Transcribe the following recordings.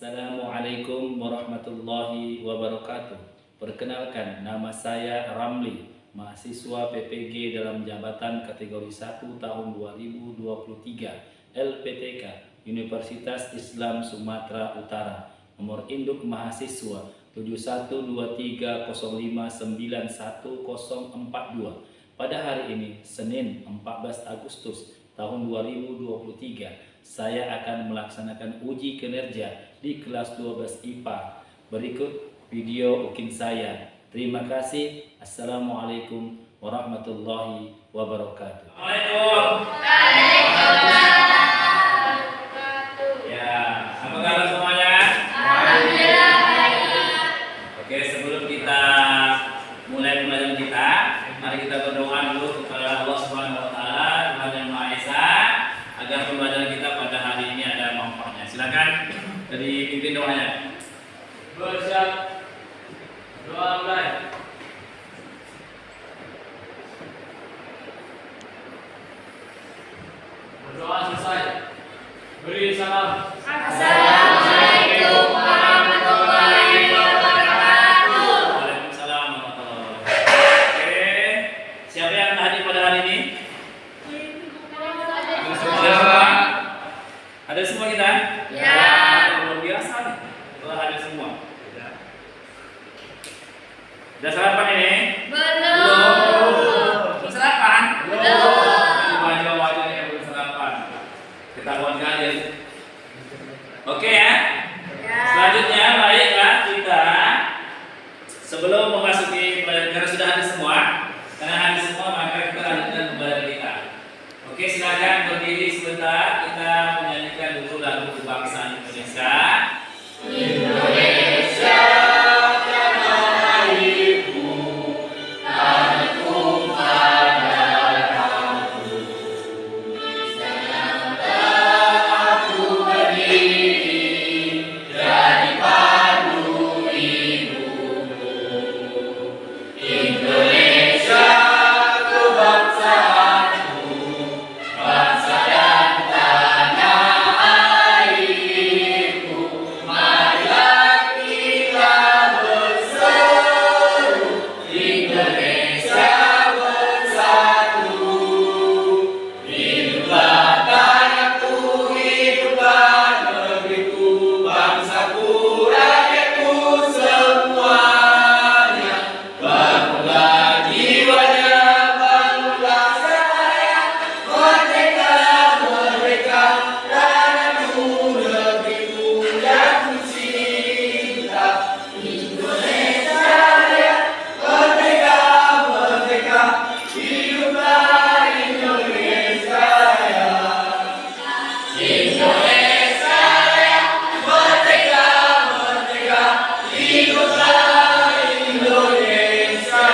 Assalamualaikum warahmatullahi wabarakatuh. Perkenalkan, nama saya Ramli, mahasiswa PPG dalam jabatan kategori 1 tahun 2023 LPTK Universitas Islam Sumatera Utara. Nomor induk mahasiswa 7123059142. Pada hari ini, Senin 14 Agustus tahun 2023, saya akan melaksanakan uji kinerja di kelas 12 IPA. Berikut video ukin saya. Terima kasih. Assalamualaikum warahmatullahi wabarakatuh. Ya, apa kabar semuanya? Alhamdulillah baik. Oke, sebelum kita mulai pembelajaran kita, mari kita berdoa dulu kepada Allah Subhanahu wa taala, Tuhan Yang Maha Esa, agar pembelajaran kita pada hari ini ada manfaatnya. Silakan dari pimpin doanya. Bersiap. Doa mulai. Berdoa selesai. Beri salam. Assalamualaikum warahmatullahi wabarakatuh. Waalaikumsalam warahmatullahi wabarakatuh. Oke, siapa yang hadir pada hari ini? Ada semua kita? Ya. Luar biasa nih, telah hadir semua. Sudah sarapan ini? Belum. Belum sarapan? Belum. Wajah-wajahnya yang belum sarapan. Ketahuan kalian. Oke ya. Ya. Selanjutnya, baiklah kita sebelum memasuki pelajaran, karena sudah hadir semua, maka kita lanjutkan pembelajaran kita. Oke, silakan berdiri sebentar. Kita menyanyikan dulu lagu kebangsaan Indonesia. Indonesia tanah airku, tanahku padaku. Senanglah aku berdiri jadi pandu ibumu. Indonesia kebangsaanku, bangsa dan tanah airku. Marilah kita berseru, Indonesia bersatu. Hiduplah tanahku, hiduplah negeriku, bangsaku, rakyatku semuanya. Bangunlah jiwanya, bangunlah saya, merdeka, merdeka, tanahku, negeriku yang ku cinta. Indonesia Raya, merdeka, merdeka, hiduplah Indonesia Raya. Indonesia Raya, merdeka, merdeka, hiduplah Indonesia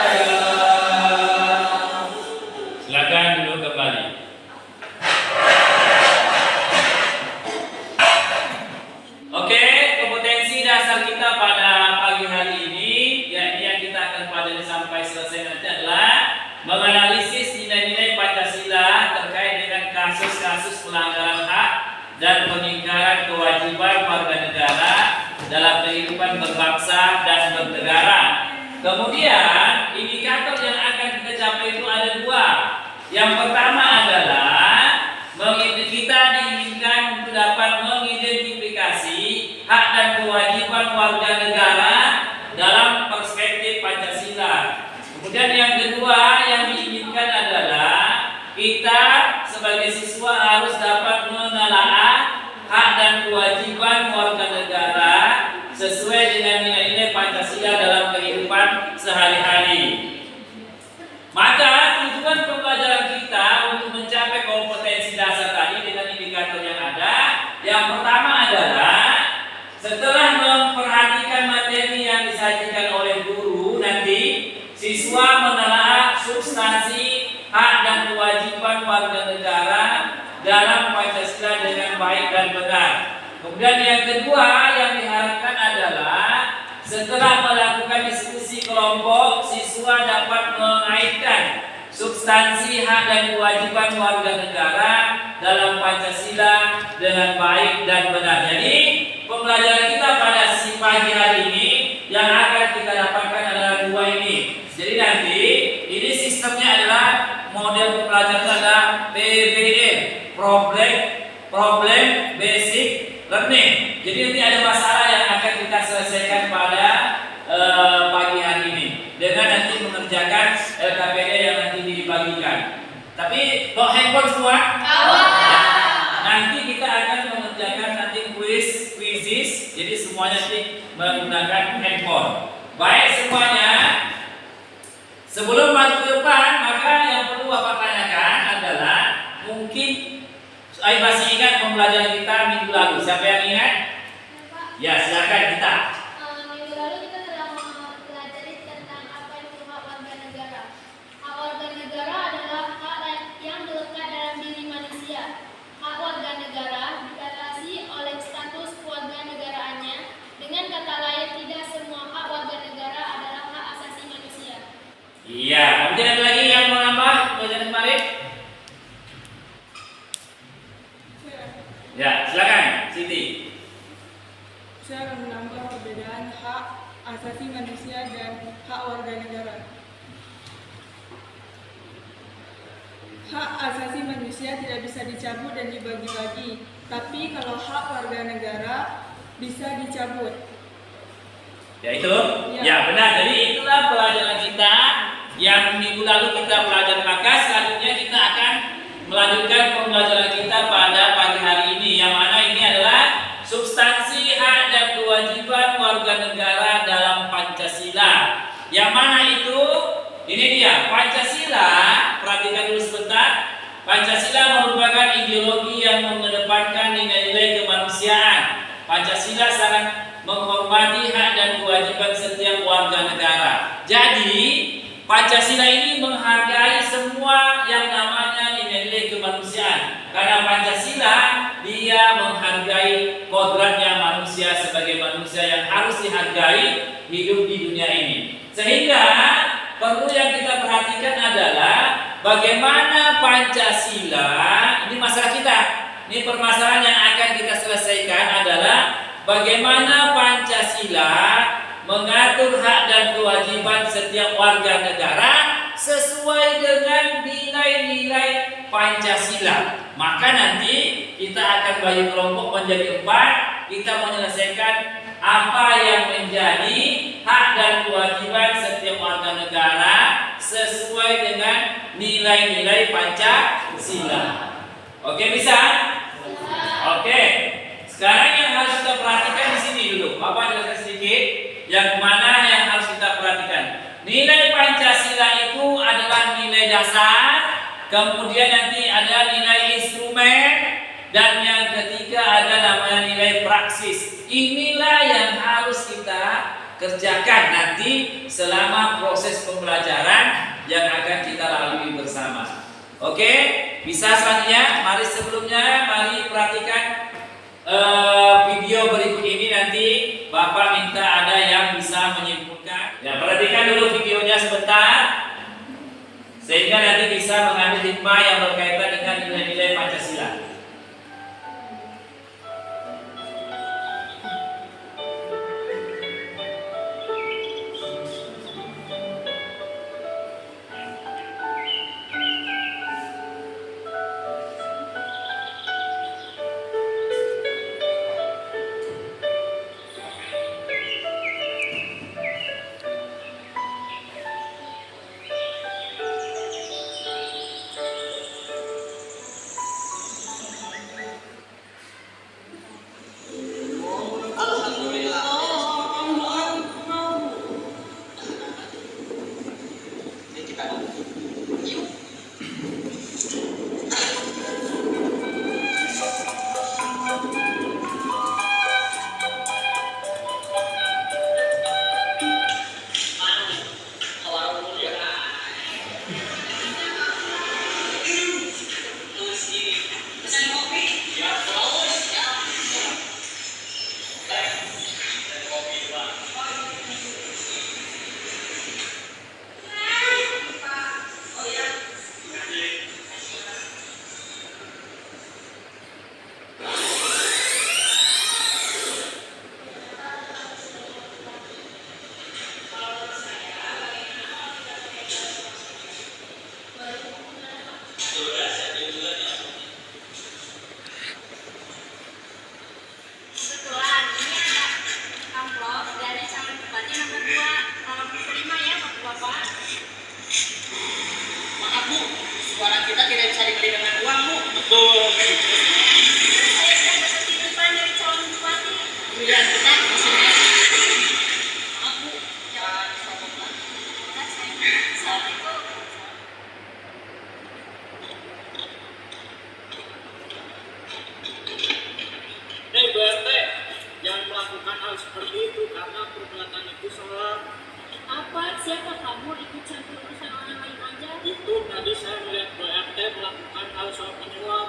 Raya. Silakan duduk kembali. Oke, kompetensi dasar kita pada pagi hari ini, yakni yang kita akan pelajari sampai selesai nanti adalah menganalisis nilai-nilai Pancasila terkait dengan kasus-kasus pelanggaran hak dan pengingkaran kewajiban warga negara dalam kehidupan berbangsa dan bernegara. Kemudian indikator yang akan kita capai itu ada dua. Yang pertama adalah kita diinginkan untuk dapat mengidentifikasi hak dan kewajiban warga negara dalam perspektif Pancasila. Kemudian yang kedua yang diinginkan adalah kita sebagai siswa harus dapat menelaah hak dan kewajiban warga negara sesuai dengan nilai-nilai Pancasila dalam kehidupan sehari-hari. Maka tujuan pembelajaran kita untuk mencapai kompetensi dasar tadi dengan indikator yang ada, yang pertama adalah setelah memperhatikan materi yang disajikan oleh guru, nanti siswa menelaah substansi hak dan kewajiban warga negara dalam Pancasila dengan baik dan benar. Kemudian yang kedua yang diharapkan adalah setelah melakukan diskusi kelompok, siswa dapat mengaitkan substansi hak dan kewajiban warga negara dalam Pancasila dengan baik dan benar. Jadi pembelajaran kita pada si pagi hari ini yang akan kita dapatkan adalah dua ini. Jadi nanti ini sistemnya adalah model pembelajaran adalah PBL, problem basic learning. Jadi nanti ada masalah yang akan kita selesaikan pada pagi hari ini dengan nanti mengerjakan LKPD yang nanti dibagikan. Tapi kok handphone semua? Nanti kita akan mengerjakan nanti quizzes. Jadi semuanya nanti menggunakan handphone. Baik semuanya. Sebelum masuk ke depan, maka yang perlu Bapak tanyakan adalah mungkin masih ingat pembelajaran kita minggu lalu. Siapa yang ingat? Ya, silakan kita. Minggu lalu kita telah mempelajari tentang apa itu hak warga negara. Hak warga negara adalah hak yang melekat dalam diri manusia. Hak warga negara dibatasi oleh status kewarganegaraannya. Dengan kata lain, tidak semua hak warga negara adalah hak asasi manusia. Iya, kemudian ada lagi yang mau nambah pelajaran kemarin? Ya, silakan, Siti. Saya akan menambah perbedaan hak asasi manusia dan hak warga negara. Hak asasi manusia tidak bisa dicabut dan dibagi-bagi, tapi kalau hak warga negara bisa dicabut. Ya itu? Ya. Ya benar, jadi itulah pelajaran kita yang minggu lalu kita pelajari. Maka selanjutnya kita akan melanjutkan pembelajaran kita pada pagi hari ini, yang mana ini adalah substansi hak dan kewajiban warga negara dalam Pancasila. Yang mana itu? Ini dia, Pancasila. Perhatikan dulu sebentar. Pancasila merupakan ideologi yang mengedepankan nilai-nilai kemanusiaan. Pancasila sangat menghormati hak dan kewajiban setiap warga negara. Jadi, Pancasila ini menghargai semua yang namanya nilai-nilai kemanusiaan. Karena Pancasila dia menghargai kodratnya manusia sebagai manusia yang harus dihargai hidup di dunia ini. Sehingga perlu yang kita perhatikan adalah bagaimana Pancasila, ini masalah kita. Ini permasalahan yang akan kita selesaikan adalah bagaimana Pancasila mengatur hak dan kewajiban setiap warga negara sesuai dengan nilai-nilai Pancasila. Maka nanti kita akan bagi kelompok menjadi 4. Kita menyelesaikan apa yang menjadi hak dan kewajiban setiap warga negara sesuai dengan nilai-nilai Pancasila. Oke, bisa? Oke. Sekarang yang harus kita perhatikan di sini dulu. Bapak jelaskan sedikit. Yang mana yang harus kita perhatikan? Nilai Pancasila itu adalah nilai dasar, kemudian nanti ada nilai instrumen, dan yang ketiga ada namanya nilai praksis. Inilah yang harus kita kerjakan nanti selama proses pembelajaran yang akan kita lalui bersama. Oke, bisa selanjutnya. Mari sebelumnya, mari perhatikan video berikut ini. Nanti Bapak minta ada yang bisa menyimpulkan. Ya, perhatikan dulu videonya sebentar, sehingga nanti bisa mengambil hikmah yang berkaitan dengan nilai-nilai Pancasila. Suara kita tidak bisa dibeli dengan uang, Bu. Saya kan dapat titipan dari calon bupati. Pilihan kita masing-masing. Maaf, Bu. Jangan sombong lah. Assalamualaikum. Hei BRT, jangan melakukan hal seperti itu karena perbuatan itu salah. Apa? Siapa kamu ikut campur urusan orang lain aja? Itu tadi saya melihat BRT melakukan hal soal penyuap.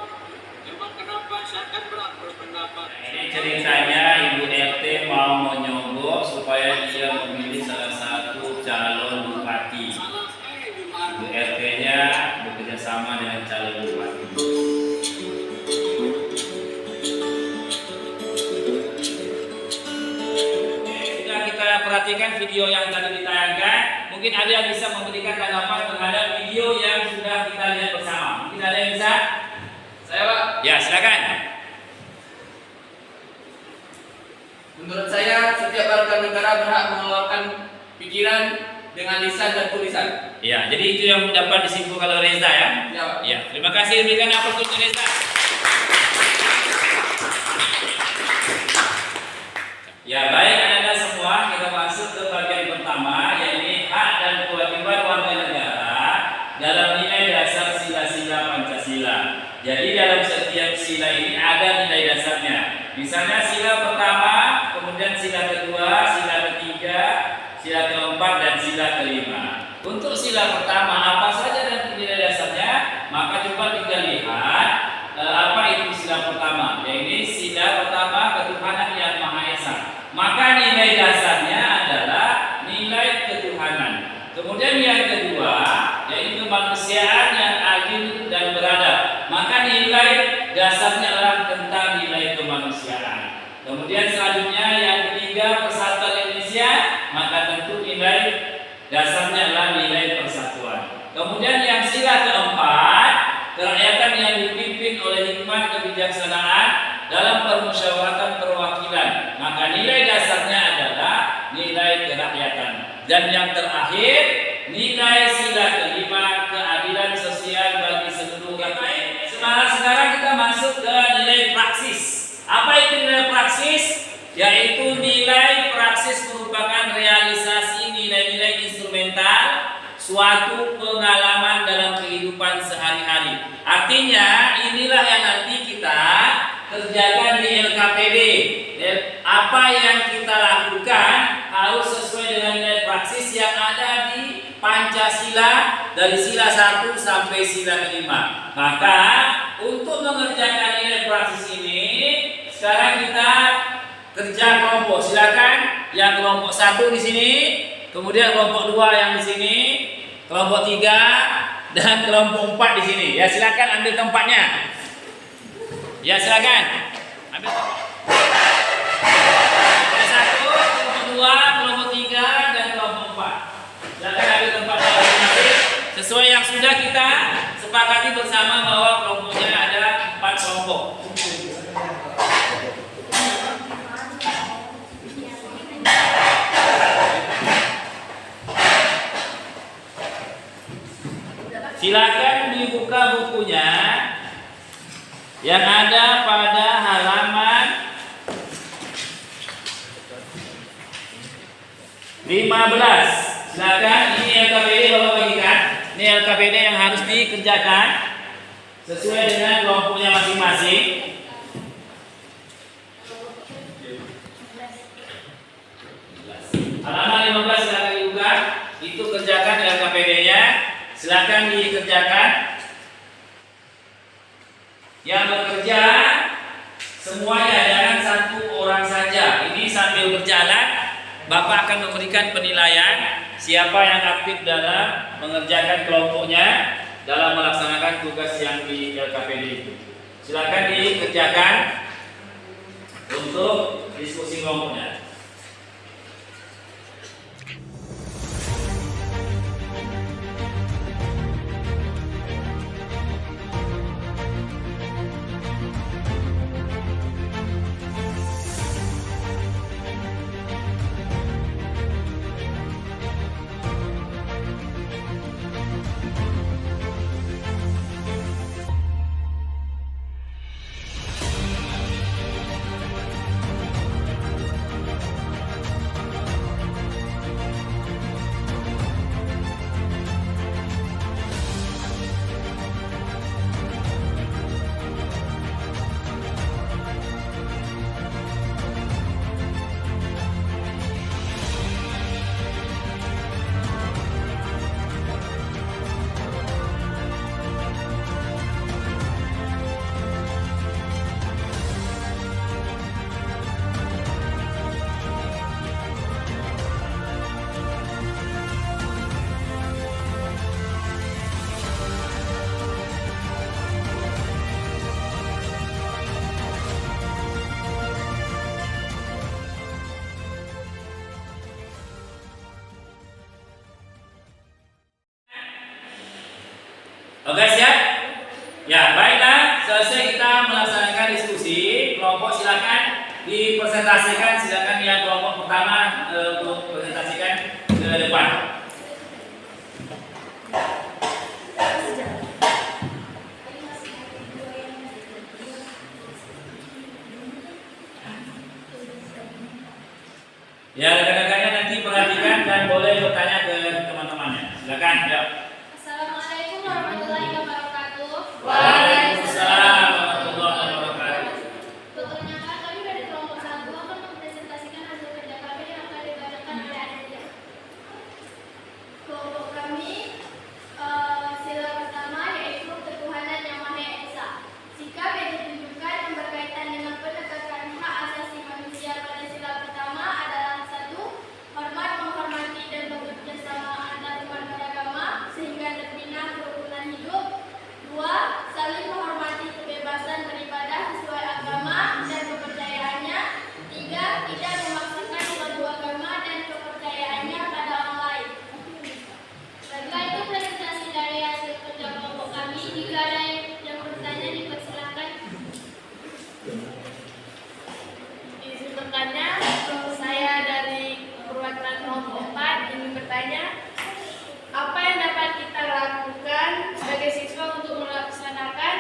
Emang kenapa? Saya kan berpendapat. Ini ceritanya Ibu RT mau menyogok supaya dia memilih salah satu calon bupati. Salah saya gimana? Ibu RT-nya bekerja sama dengan calon bupati. Jika kita perhatikan video yang tadi ditayangkan, mungkin ada yang bisa memberikan tanggapan terhadap video yang sudah kita lihat bersama. Mungkin ada yang bisa? Saya Pak, Ya, silakan. menurut saya setiap warga negara berhak mengeluarkan pikiran dengan lisan dan tulisan. Ya, jadi itu yang dapat disimpulkan oleh Reza ya. Ya Pak. Ya, terima kasih. Berikan aplaus untuk Reza. Ya, baik Anda semua, kita masuk ke bagian pertama, yaitu hak dan kewajiban warga negara dalam nilai dasar sila-sila Pancasila. Jadi dalam setiap sila ini ada nilai dasarnya. Misalnya sila pertama, kemudian sila kedua, sila ketiga, sila keempat, dan sila kelima. Untuk sila pertama apa saja dan nilai dasarnya? Maka coba kita lihat apa itu sila pertama. Yaitu sila pertama ketuhanan yang Maha Esa. Maka nilai dasarnya adalah nilai ketuhanan. Kemudian yang kedua yaitu kemanusiaan yang adil dan beradab. Maka nilai dasarnya adalah tentang nilai kemanusiaan. Kemudian selanjutnya yang ketiga persatuan Indonesia, maka tentu nilai dasarnya adalah nilai persatuan. Kemudian yang sila keempat, kerakyatan yang dipimpin oleh hikmat kebijaksanaan dalam permusyawaratan perwakilan. Maka nilai dasarnya adalah nilai kerakyatan. Dan yang terakhir, nilai sila kelima, keadilan sosial bagi seluruh rakyat. Sekarang kita masuk ke nilai praksis. Apa itu nilai praksis? Yaitu nilai praksis merupakan realisasi nilai-nilai instrumental suatu pengalaman dalam kehidupan sehari-hari. Artinya inilah yang nanti kita kerjakan di LKPD. Apa yang kita lakukan harus sesuai dengan nilai praksis yang ada di Pancasila dari sila 1 sampai sila kelima. Maka untuk mengerjakan nilai praksis ini sekarang kita kerja kelompok. Silakan yang kelompok 1 di sini, kemudian kelompok 2 yang di sini, kelompok 3 dan kelompok 4 di sini. Ya silakan ambil tempatnya. Ya silakan ambil tempat. Kelompok 1, kelompok 2, kelompok 3 dan kelompok 4. Silakan ambil tempatnya masing-masing sesuai yang sudah kita sepakati bersama bahwa kelompoknya ada 4 kelompok. Silakan dibuka bukunya yang ada pada halaman 15. Silakan, ini LKPD Bapak bagikan. Ini LKPD yang harus dikerjakan sesuai dengan kelompoknya masing-masing. Halaman 15 silakan dibuka. Itu kerjakan LKPD-nya. Silakan dikerjakan. Yang bekerja semuanya, jangan satu orang saja. Ini sambil berjalan Bapak akan memberikan penilaian siapa yang aktif dalam mengerjakan kelompoknya dalam melaksanakan tugas yang di LKPD itu. Silakan dikerjakan untuk diskusi kelompoknya. Oke, siap? Ya, baiklah. Selesai kita melaksanakan diskusi. Kelompok silakan dipresentasikan. Silakan yang kelompok pertama untuk presentasikan ke depan. Ya, rekan-rekannya nanti perhatikan dan boleh bertanya ke teman-temannya. Silakan, ya. Assalamualaikum warahmatullahi wabarakatuh. Waalaikumsalam warahmatullahi wabarakatuh. Perkenalkan, kami dari kelompok 1 akan mempresentasikan hasil kerja kami yang akan dibacakan oleh adik-adik. Kelompok kami sila pertama yaitu ketuhanan yang Maha Esa. Sikap yang ditunjukkan yang berkaitan dengan penegakan hak asasi manusia pada sila pertama adalah 1. Hormat, menghormati dan bekerja sama antar umat beragama sehingga terbina kerukunan hidup. 2. Saling menghormati kebebasan beribadah sesuai agama dan kepercayaannya. 3. Tidak memaksakan suatu agama dan kepercayaannya pada orang lain. Setelah itu presentasi dari hasil kerja kelompok kami. Jika ada yang bertanya dipersilakan. Izin bertanya, saya dari perwakilan kelompok 4 ingin bertanya, apa yang dapat kita lakukan sebagai siswa untuk melaksanakan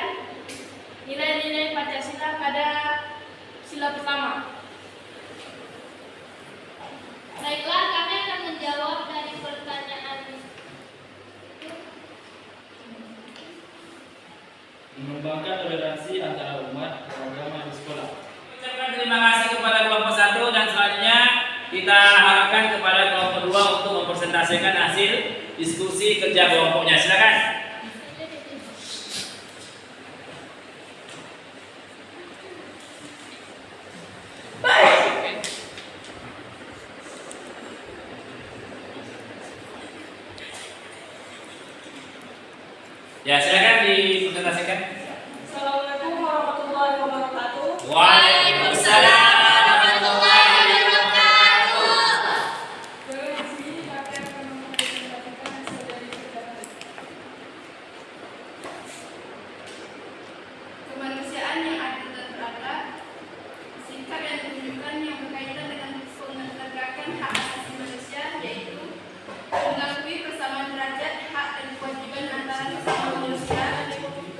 nilai-nilai Pancasila pada sila pertama? Baiklah, kami akan menjawab dari pertanyaan Mengembangkan toleransi antara umat beragama di sekolah. Ucapkan terima kasih kepada kelompok 1 dan selanjutnya kita harapkan kepada kelompok 2 untuk mempresentasikan hasil diskusi kerja kelompoknya. Silakan. Ya, silakan dipresentasikan. Assalamualaikum warahmatullahi wabarakatuh. Waalaikumsalam warahmatullahi wabarakatuh. Di sini kami akan mempresentasikan hasil dari kerja kami. Kemanusiaan yang adil dan beradab, sikap yang ditunjukkan yang berkaitan dengan penegakan hak asasi manusia, yaitu mengakui persamaan derajat, hak dan kewajiban antara sesama manusia,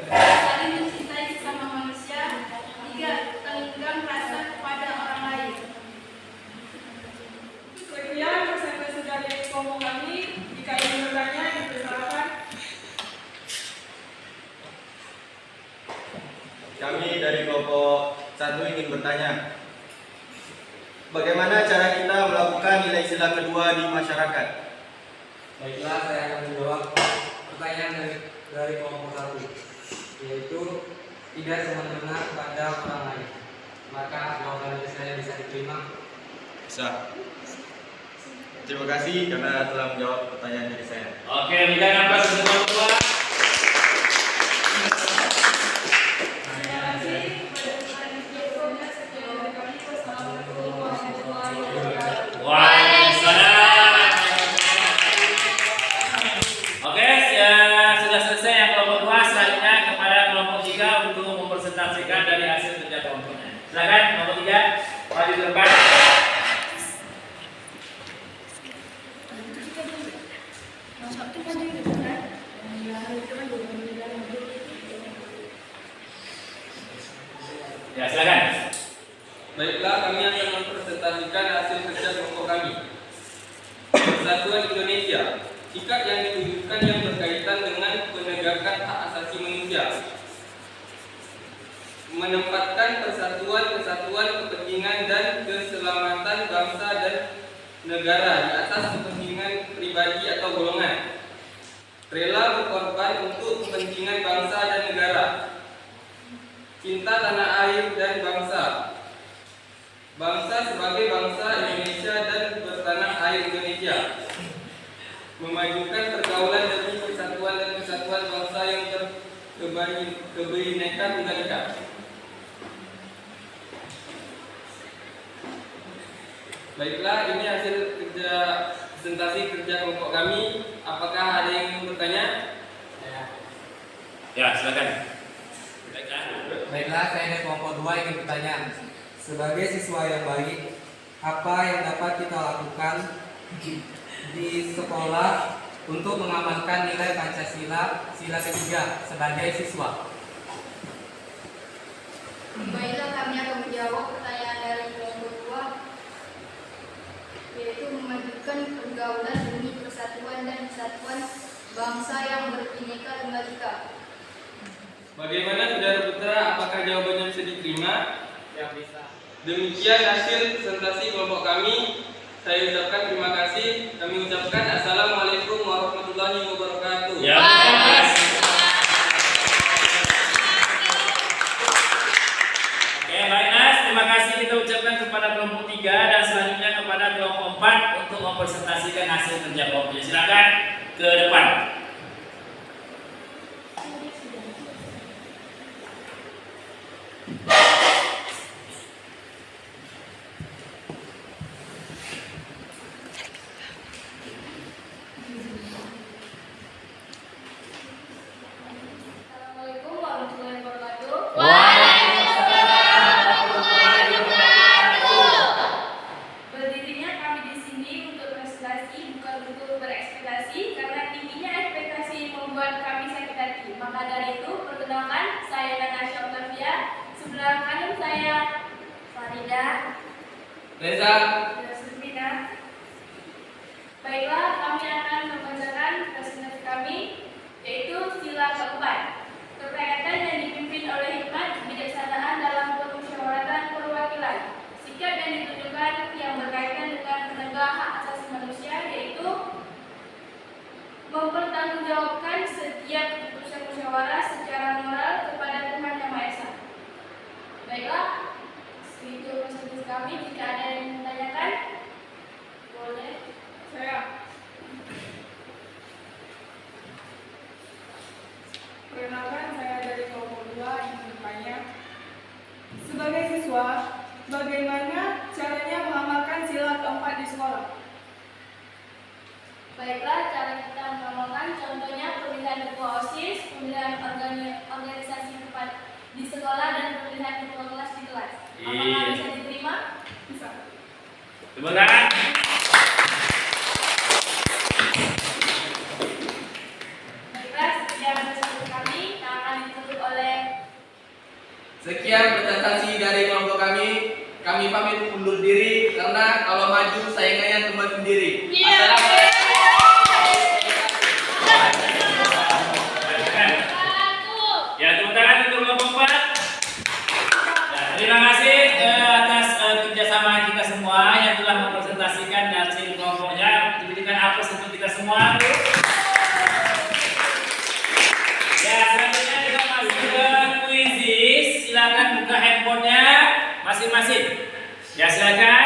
saling mencintai sesama manusia. 3. Tenggang rasa kepada orang lain. Sekian presentasi dari kelompok kami. Jika ingin bertanya, dipersilakan. Kami dari kelompok 1 ingin bertanya, bagaimana cara kita melakukan nilai sila kedua di masyarakat? Baiklah, saya akan menjawab pertanyaan dari kelompok 1, yaitu tidak semena-mena kepada orang lain. Maka jawaban dari saya bisa diterima. Bisa. Terima kasih karena telah menjawab pertanyaan dari saya. Oke, berikan nafas untuk kelompok 2. Terima kasih kepada panitia. Sekian dari kami. Wassalamualaikum warahmatullahi wabarakatuh. Waalaikumsalam. Oke, ya, sudah selesai yang kelompok 2. Selanjutnya kepada kelompok 3 untuk mempresentasikan dari hasil kerja kelompoknya. Silakan kelompok 3 maju ke depan. Ya, silakan. Baiklah, kami akan mempresentasikan hasil kerja kelompok kami. Persatuan Indonesia. Sikap yang ditunjukkan yang berkaitan dengan penegakan hak asasi manusia. Menempatkan persatuan kepentingan dan keselamatan bangsa dan negara di atas kepentingan pribadi atau golongan. Rela berkorban untuk kepentingan bangsa dan negara. Cinta tanah air dan bangsa. Bangsa sebagai bangsa Indonesia dan bertanah air Indonesia. Memajukan pergaulan demi persatuan dan kesatuan bangsa yang kebinekaan tunggal ika. Baiklah, ini hasil presentasi kerja kelompok kami. Apakah ada yang ingin bertanya? Ya, silakan. Baiklah. Baiklah, saya dari kelompok 2 ingin bertanya. Sebagai siswa yang baik, apa yang dapat kita lakukan di sekolah untuk mengamalkan nilai Pancasila sila ketiga sebagai siswa? Baiklah, kami akan menjawab pertanyaan dari kelompok 2, yaitu memajukan pergaulan demi persatuan dan kesatuan bangsa yang berbineka tunggal ika. Bagaimana saudara putra, apakah jawabannya bisa diterima? Ya, bisa. Demikian hasil presentasi kelompok kami. Saya ucapkan terima kasih. Kami ucapkan Assalamualaikum warahmatullahi wabarakatuh. Ya. Oke, baiklah. Terima kasih kita ucapkan kepada kelompok 3 dan selanjutnya kepada kelompok 4 untuk mempresentasikan hasil kerja kelompoknya. Silakan ke depan. Assalamualaikum warahmatullahi wabarakatuh. Berdirinya kami di sini untuk presentasi bukan untuk berekspektasi, karena tingginya ekspektasi membuat kami sakit hati. Maka dari itu, perkenalkan, saya Natasha Octavia. Sebelah kanan saya Farida Reza, dan Surmina. Baiklah, kami akan membacakan presentasi kami, yaitu sila keempat. Kepercayaan yang dipimpin oleh hikmat, kebijaksanaan dalam permusyawaratan perwakilan. Sikap yang ditunjukkan yang berkaitan dengan penegak hak asasi manusia, yaitu mempertanggungjawabkan setiap keputusan musyawarah secara moral kepada Tuhan Yang Maha Esa. Baiklah, itu presentasi kami. Jika ada yang menanyakan, boleh. Perkenalkan, saya dari kelompok 2 yang bertanya. Sebagai siswa, bagaimana caranya mengamalkan sila keempat di sekolah? Baiklah, cara kita mengamalkan contohnya pemilihan ketua OSIS, pemilihan organisasi tempat di sekolah, dan pemilihan ketua kelas di kelas. Apakah bisa diterima? Bisa. Tepuk tangan. Baiklah, sekian presentasi kami yang akan ditutup oleh sekian presentasi dari kelompok kami. Kami pamit undur diri karena kalau maju saingannya cuma sendiri. Assalamualaikum. Ya, tepuk tangan untuk kelompok 4. Ya, terima kasih atas kerjasama kita semua yang telah mempresentasikan hasil kelompoknya. Diberikan aplaus untuk kita semua. Ya, selanjutnya kita masuk ke kuisis. Silakan buka handphonenya masing-masing. Ya, silakan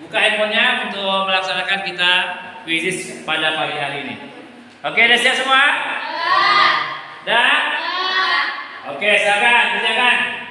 buka handphonenya untuk melaksanakan kita kuisis pada pagi hari ini. Oke, udah siap semua? Dah? Oke, silakan kerjakan.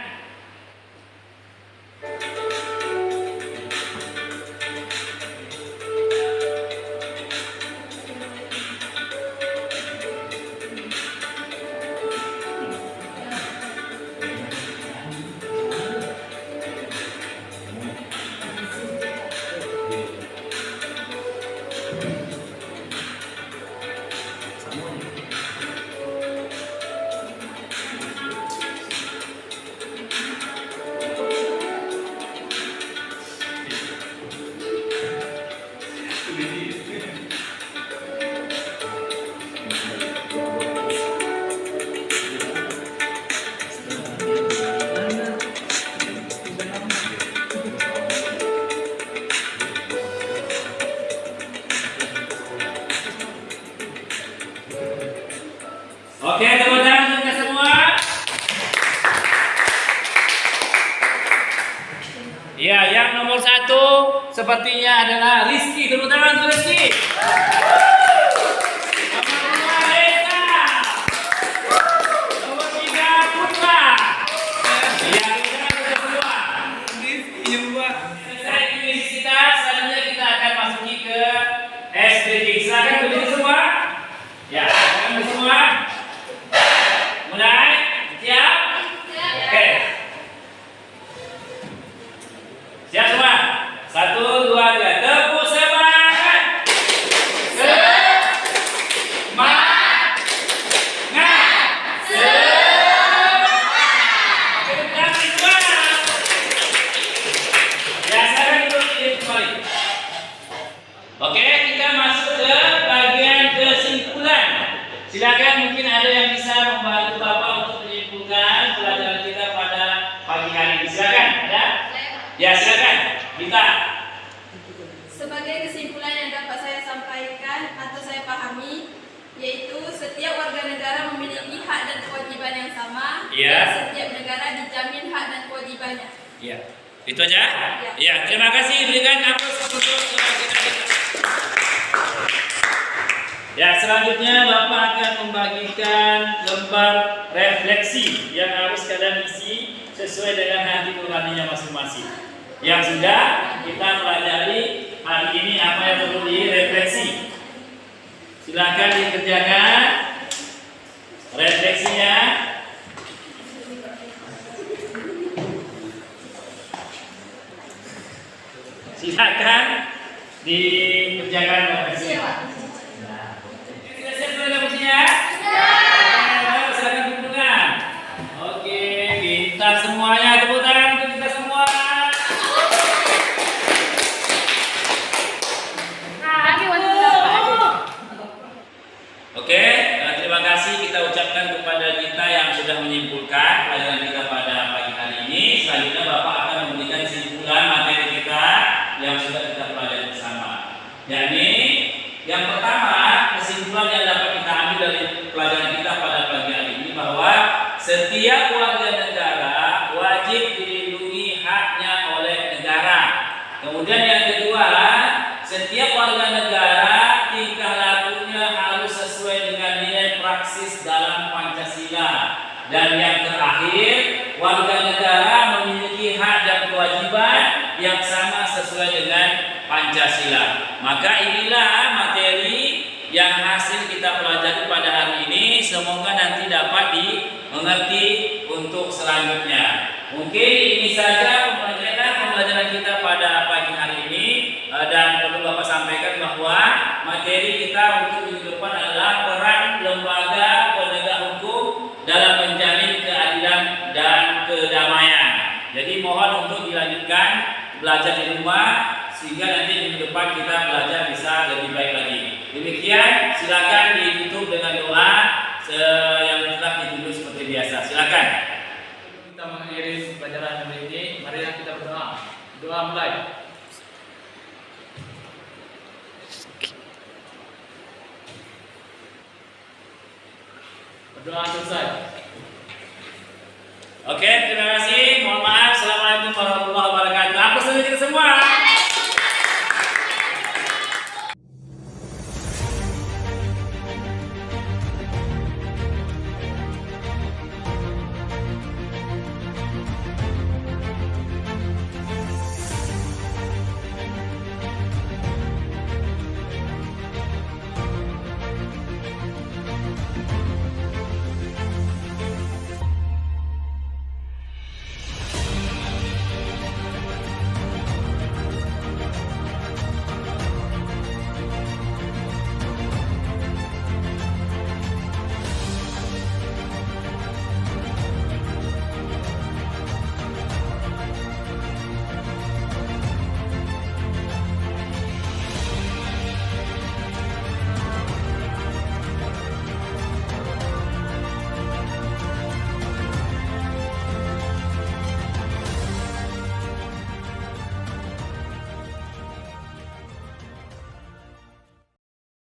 Oke, tepuk tangan untuk kita semua. Ya, yang nomor 1 sepertinya adalah Rizky. Tepuk tangan untuk Rizky. Nomor 2 Reza. Nomor 3 Putra. Ya, tepuk tangan untuk kita semua. Rizky juga. Selesai kuis kita, selanjutnya kita akan masuki ke SPG. Silakan berdiri semua. Ya, silakan berdiri semua. silakan mungkin ada yang bisa membantu Bapak untuk menyimpulkan pelajaran kita pada pagi hari ini. Silakan, ada? Ya, silakan. Kita. Sebagai kesimpulan yang dapat saya sampaikan atau saya pahami, yaitu setiap warga negara memiliki hak dan kewajiban yang sama, Iya. dan setiap negara dijamin hak dan kewajibannya. Ya, itu aja. Ya, terima kasih. Berikan aplaus untuk saudara kita. Ya, selanjutnya Bapak akan membagikan lembar refleksi yang harus kalian isi sesuai dengan hati nuraninya masing-masing. Yang sudah kita pelajari hari ini apa yang perlu direfleksi. Silakan dikerjakan refleksinya. Silakan dikerjakan refleksinya. Sudah siap sudah refleksinya? Oke, silakan dukungan. Oke, pintar semuanya. Tepuk tangan untuk kita semua. Oke, terima kasih kita ucapkan kepada kita yang sudah menyimpulkan pelajaran kita pada pagi hari ini. Selanjutnya Bapak akan memberikan kesimpulan materi kita yang sudah kita pelajari bersama. Yakni yang pertama, kesimpulan yang dapat kita ambil dari pelajaran kita pada pagi hari ini bahwa setiap warga negara wajib dilindungi haknya oleh negara. Kemudian yang kedua, setiap warga negara tingkah lakunya harus sesuai dengan nilai praksis dalam Pancasila. Dan yang terakhir, warga negara memiliki hak dan kewajiban yang sama sesuai dengan Pancasila. Maka inilah materi yang hasil kita pelajari pada hari ini. Semoga nanti dapat dimengerti untuk selanjutnya. Mungkin ini saja pembelajaran kita pada pagi hari ini. Dan perlu Bapak sampaikan bahwa materi kita untuk minggu depan adalah peran lembaga penegak hukum dalam menjamin keadilan dan kedamaian. Jadi mohon untuk dilanjutkan belajar di rumah sehingga nanti minggu depan kita belajar bisa lebih baik lagi. Demikian, silakan ditutup dengan doa yang telah ditulis seperti biasa. Silakan. Kita mengakhiri pelajaran hari ini. Mari kita berdoa. Doa mulai. Berdoa selesai. Oke, terima kasih. Mohon maaf. Assalamualaikum warahmatullahi wabarakatuh. Apa saja kita semua?